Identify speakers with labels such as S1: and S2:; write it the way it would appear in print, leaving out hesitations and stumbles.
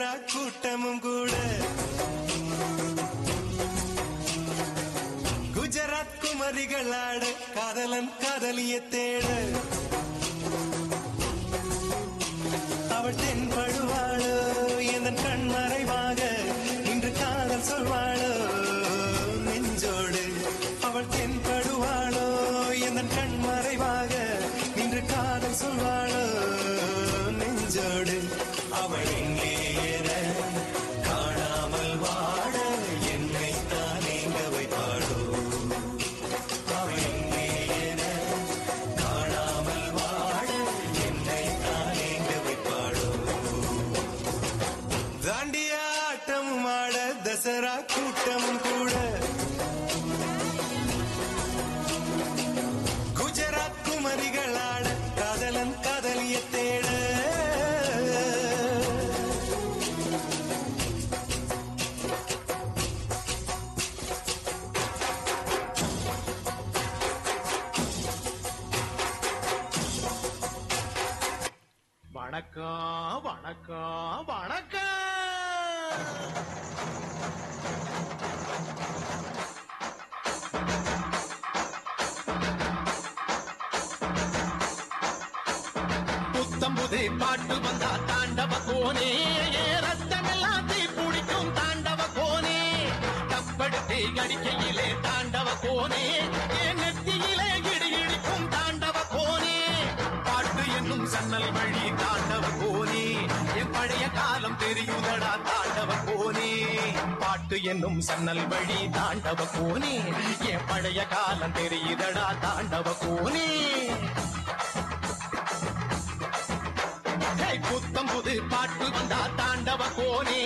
S1: தசரா கூட்டமும் கூட குஜராத் குமரிகள் ஆட காதலன் காதலிய தேட அவள் தென்படுவாளோ என் கண் மறைவாக இன்று காதல் சொல்வாளோ நெஞ்சோடு அவள் தென்படுவாளோ என் கண் மறைவாக இன்று காதல் சொல்வாளோ நெஞ்சோடு அவள் எங்கே என காணாமல் வாட என்னை தான் எங்க வைப்பாளோ அவள் எங்கே என காணாமல் வாட என்னை தான் எங்க வைப்பாளோ தாண்டிய ஆட்டமும் ஆட தசரா கூட்டமும் கூட குஜராத் குமரிகள் ஆட காதலன் காதலிய தேட
S2: வணக்கம் வணக்கம் வணக்கம். புத்தம்புது பாட்டு வந்தா தாண்டவ கோனே ரத்தமெல்லாம் தீ பிடிக்கும் தாண்டவ கோனே கப்படுத்தி அடிக்கையிலே தாண்டவ கோனே நெத்தியிலே இடி இடிக்கும் தாண்டவ கோனே பாட்டு என்னும் சன்னல் வழி தாண்டவ கோனே என் பழைய காலம் தெரியுதடா தாண்டவ கோனே பாட்டு என்னும் சன்னல் வழி தாண்டவ கோனே என் பழைய காலம் தெரியுதடா தாண்டவ கோனே புத்தம் புது பாட்டு வந்தா தாண்டவ கோனே